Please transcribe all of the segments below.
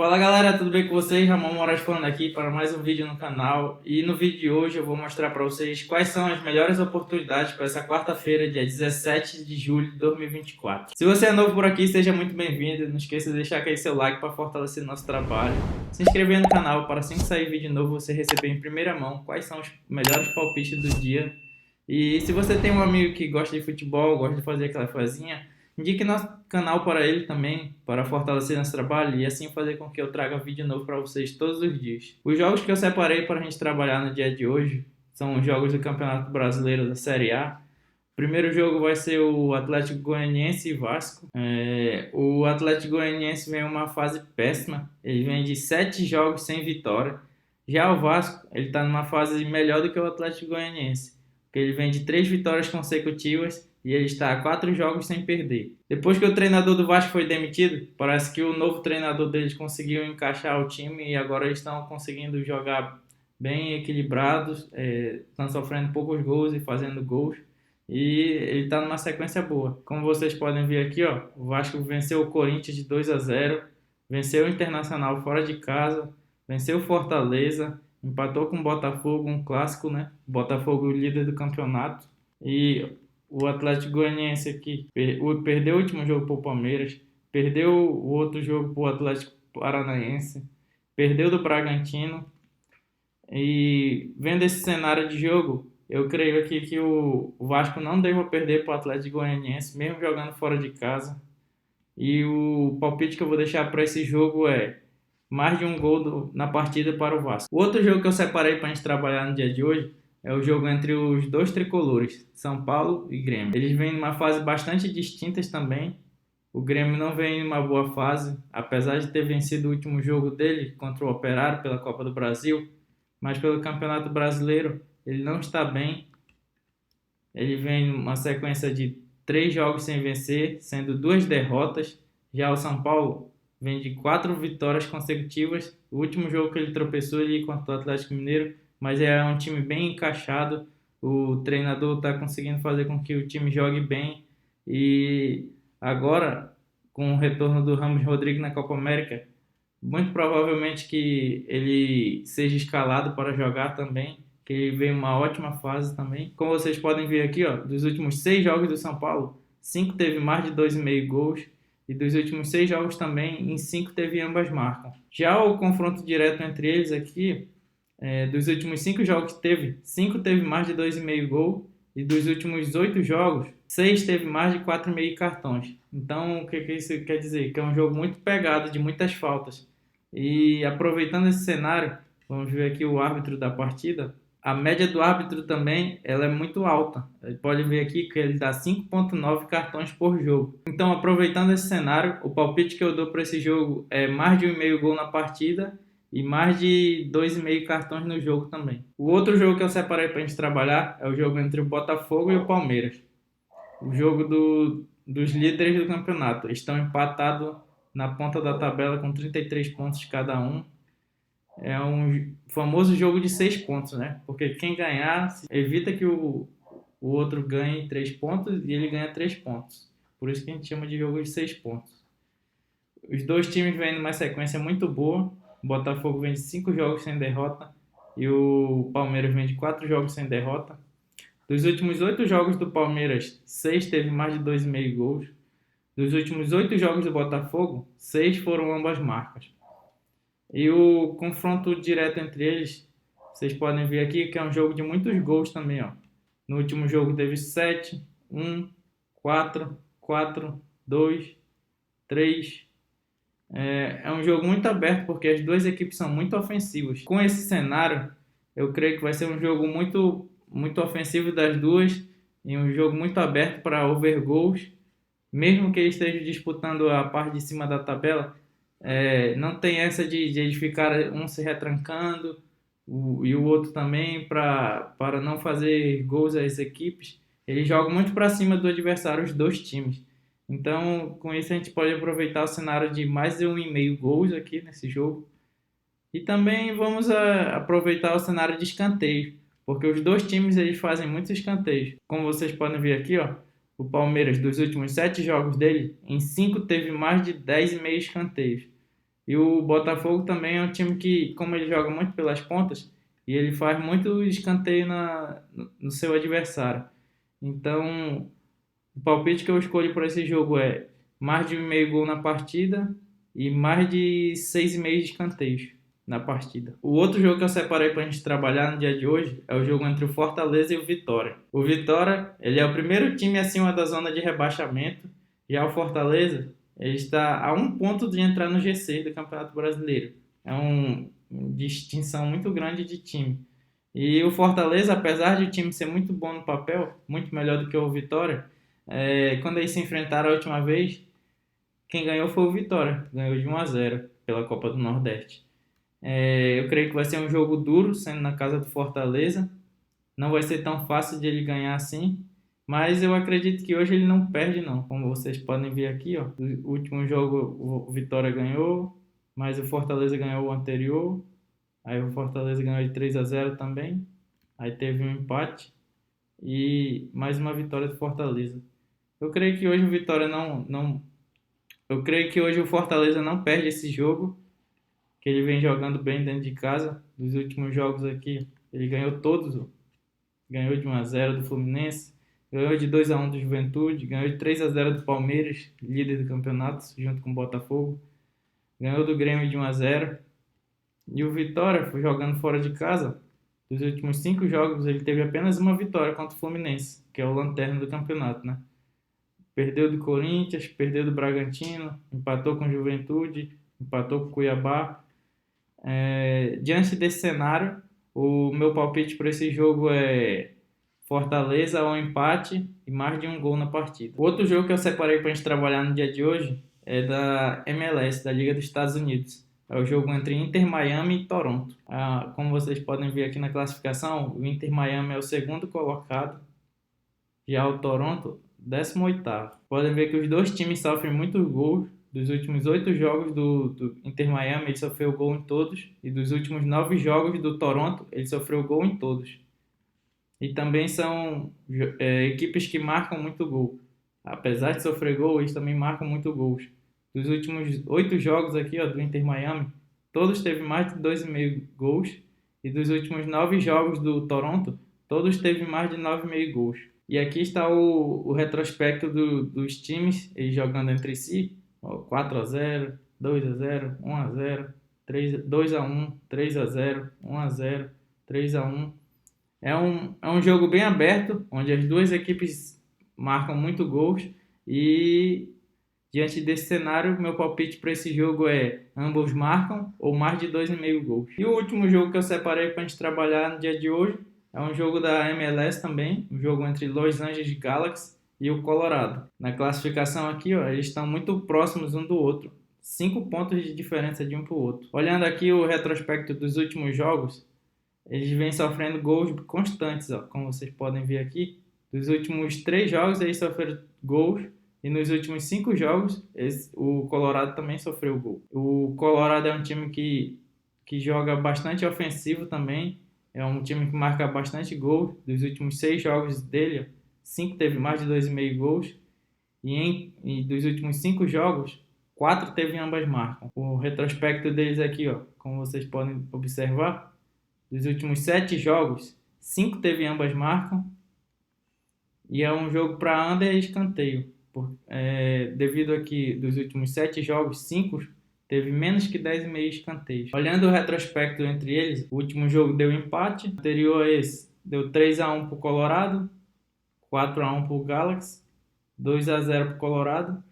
Fala galera, tudo bem com vocês? Ramon Moraes falando aqui para mais um vídeo no canal. E no vídeo de hoje eu vou mostrar para vocês quais são as melhores oportunidades para essa quarta-feira, dia 17 de julho de 2024. Se você é novo por aqui, seja muito bem-vindo. Não esqueça de deixar aquele seu like para fortalecer nosso trabalho. Se inscrever no canal para assim que sair vídeo novo você receber em primeira mão quais são os melhores palpites do dia. E se você tem um amigo que gosta de futebol, gosta de fazer aquela fazinha, indique nosso canal para ele também, para fortalecer nosso trabalho e assim fazer com que eu traga vídeo novo para vocês todos os dias. Os jogos que eu separei para a gente trabalhar no dia de hoje são os jogos do Campeonato Brasileiro da Série A. O primeiro jogo vai ser o Atlético Goianiense e Vasco. O Atlético Goianiense vem em uma fase péssima, ele vem de 7 jogos sem vitória. Já o Vasco, ele está numa fase melhor do que o Atlético Goianiense, porque ele vem de 3 vitórias consecutivas e ele está a 4 jogos sem perder. Depois que o treinador do Vasco foi demitido, parece que o novo treinador deles conseguiu encaixar o time e agora eles estão conseguindo jogar bem equilibrados, estão sofrendo poucos gols e fazendo gols. E ele está numa sequência boa. Como vocês podem ver aqui, ó, o Vasco venceu o Corinthians de 2-0, venceu o Internacional fora de casa, venceu o Fortaleza, empatou com o Botafogo, um clássico, né? Botafogo líder do campeonato. E o Atlético Goianiense aqui perdeu o último jogo para o Palmeiras, perdeu o outro jogo para o Atlético Paranaense, perdeu do Bragantino. E vendo esse cenário de jogo, eu creio aqui que o Vasco não deva perder para o Atlético Goianiense, mesmo jogando fora de casa. E o palpite que eu vou deixar para esse jogo é mais de um gol na partida para o Vasco. O outro jogo que eu separei para a gente trabalhar no dia de hoje é o jogo entre os dois tricolores, São Paulo e Grêmio. Eles vêm numa fase bastante distintas também. O Grêmio não vem em uma boa fase, apesar de ter vencido o último jogo dele contra o Operário pela Copa do Brasil, mas pelo Campeonato Brasileiro ele não está bem. Ele vem numa sequência de 3 jogos sem vencer, sendo 2 derrotas. Já o São Paulo vem de 4 vitórias consecutivas. O último jogo que ele tropeçou ali contra o Atlético Mineiro, mas é um time bem encaixado. O treinador está conseguindo fazer com que o time jogue bem. E agora, com o retorno do Ramos Rodrigues na Copa América, muito provavelmente que ele seja escalado para jogar também, que ele veio uma ótima fase também. Como vocês podem ver aqui, ó, dos últimos 6 jogos do São Paulo, 5 teve mais de 2,5 gols. E dos últimos 6 jogos também, em 5 teve ambas marcas. Já o confronto direto entre eles aqui, dos últimos 5 jogos que teve, 5 teve mais de 2,5 gol. E dos últimos 8 jogos, 6 teve mais de 4,5 cartões. Então, o que isso quer dizer? Que é um jogo muito pegado, de muitas faltas. E aproveitando esse cenário, vamos ver aqui o árbitro da partida. A média do árbitro também ela é muito alta. Ele pode ver aqui que ele dá 5,9 cartões por jogo. Então, aproveitando esse cenário, o palpite que eu dou para esse jogo é mais de 1,5 gol na partida e mais de 2,5 cartões no jogo também. O outro jogo que eu separei para a gente trabalhar é o jogo entre o Botafogo e o Palmeiras. O jogo dos líderes do campeonato. Eles estão empatados na ponta da tabela com 33 pontos cada um. É um famoso jogo de 6 pontos, né? Porque quem ganhar evita que o outro ganhe 3 pontos e ele ganha 3 pontos. Por isso que a gente chama de jogo de 6 pontos. Os dois times vêm numa sequência muito boa. O Botafogo vem de 5 jogos sem derrota e o Palmeiras vem de 4 jogos sem derrota. Dos últimos 8 jogos do Palmeiras, 6 teve mais de 2,5 gols. Dos últimos 8 jogos do Botafogo, 6 foram ambas marcas. E o confronto direto entre eles, vocês podem ver aqui que é um jogo de muitos gols também, ó. No último jogo teve 7, 1, 4, 4, 2, 3. É um jogo muito aberto porque as duas equipes são muito ofensivas. Com esse cenário, eu creio que vai ser um jogo muito, muito ofensivo das duas e um jogo muito aberto para over gols. Mesmo que eles estejam disputando a parte de cima da tabela, não tem essa de eles ficarem um se retrancando e o outro também para não fazer gols às equipes. Eles jogam muito para cima do adversário, os dois times. Então, com isso a gente pode aproveitar o cenário de mais de 1,5 gols aqui nesse jogo. E também vamos aproveitar o cenário de escanteio, porque os dois times eles fazem muitos escanteios. Como vocês podem ver aqui, ó, o Palmeiras, dos últimos 7 jogos dele, em 5 teve mais de 10,5 escanteios. E o Botafogo também é um time que, como ele joga muito pelas pontas, e ele faz muito escanteio no seu adversário. Então, o palpite que eu escolho para esse jogo é mais de 1,5 gol na partida e mais de 6,5 de escanteios na partida. O outro jogo que eu separei para a gente trabalhar no dia de hoje é o jogo entre o Fortaleza e o Vitória. O Vitória, ele é o primeiro time acima da zona de rebaixamento. Já o Fortaleza, ele está a 1 ponto de entrar no G6 do Campeonato Brasileiro. É uma distinção muito grande de time. E o Fortaleza, apesar de o time ser muito bom no papel, muito melhor do que o Vitória, quando eles se enfrentaram a última vez, quem ganhou foi o Vitória. Ganhou de 1-0 pela Copa do Nordeste. Eu creio que vai ser um jogo duro, sendo na casa do Fortaleza. Não vai ser tão fácil de ele ganhar assim. Mas eu acredito que hoje ele não perde, não. Como vocês podem ver aqui, ó, o último jogo o Vitória ganhou, mas o Fortaleza ganhou o anterior. Aí o Fortaleza ganhou de 3-0 também. Aí teve um empate e mais uma vitória do Fortaleza. Eu creio que hoje o Vitória eu creio que hoje o Fortaleza não perde esse jogo, que ele vem jogando bem dentro de casa. Dos últimos jogos aqui, ele ganhou todos, ó. Ganhou de 1-0 do Fluminense, ganhou de 2-1 do Juventude, ganhou de 3-0 do Palmeiras, líder do campeonato, junto com o Botafogo. Ganhou do Grêmio de 1-0. E o Vitória foi jogando fora de casa. Dos últimos 5 jogos, ele teve apenas uma vitória contra o Fluminense, que é o lanterna do campeonato, né? Perdeu do Corinthians, perdeu do Bragantino, empatou com o Juventude, empatou com o Cuiabá. Diante desse cenário, o meu palpite para esse jogo é Fortaleza ao empate e mais de 1 gol na partida. O outro jogo que eu separei para a gente trabalhar no dia de hoje é da MLS, da Liga dos Estados Unidos. É o jogo entre Inter Miami e Toronto. Como vocês podem ver aqui na classificação, o Inter Miami é o segundo colocado, já o Toronto, 18º. Podem ver que os dois times sofrem muitos gols. Dos últimos 8 jogos do Inter Miami, ele sofreu gol em todos. E dos últimos 9 jogos do Toronto, ele sofreu gol em todos. E também são equipes que marcam muito gol. Apesar de sofrer gol, eles também marcam muito gols. Dos últimos 8 jogos aqui, ó, do Inter Miami, todos teve mais de 2,5 gols. E dos últimos 9 jogos do Toronto, todos teve mais de 9,5 gols. E aqui está o retrospecto dos times, eles jogando entre si. 4-0, 2-0, 1-0, 2-1, 3-0, 1-0, 3-1. É um jogo bem aberto, onde as duas equipes marcam muito gols. E diante desse cenário, meu palpite para esse jogo é ambos marcam ou mais de 2,5 gols. E o último jogo que eu separei para a gente trabalhar no dia de hoje é um jogo da MLS também, um jogo entre Los Angeles Galaxy e o Colorado. Na classificação aqui, ó, eles estão muito próximos um do outro. 5 pontos de diferença de um para o outro. Olhando aqui o retrospecto dos últimos jogos, eles vêm sofrendo gols constantes, ó, como vocês podem ver aqui. Dos últimos 3 jogos, eles sofreram gols. E nos últimos 5 jogos, o Colorado também sofreu gol. O Colorado é um time que joga bastante ofensivo também. É um time que marca bastante gol. Dos últimos 6 jogos dele, 5 teve mais de 2,5 gols. E dos últimos 5 jogos, 4 teve ambas marcas. O retrospecto deles aqui, ó, como vocês podem observar, dos últimos 7 jogos, 5 teve ambas marcas. E é um jogo para under e escanteio. Devido a que dos últimos 7 jogos, 5 teve menos que 10,5 escanteios. Olhando o retrospecto entre eles, o último jogo deu empate. O anterior a esse deu 3-1 para o Colorado, 4-1 para o Galaxy, 2-0 para o Colorado.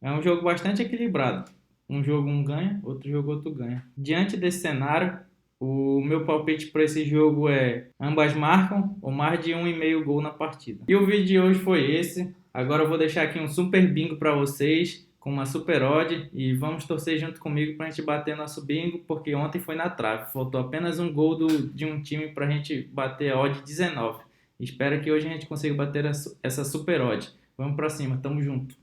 É um jogo bastante equilibrado. Um jogo um ganha, outro jogo outro ganha. Diante desse cenário, o meu palpite para esse jogo é ambas marcam ou mais de 1,5 gol na partida. E o vídeo de hoje foi esse. Agora eu vou deixar aqui um super bingo para vocês, com uma super odd, e vamos torcer junto comigo para a gente bater nosso bingo, porque ontem foi na trave. Faltou apenas um gol de um time para a gente bater a odd 19. Espero que hoje a gente consiga bater essa super odd. Vamos para cima, tamo junto.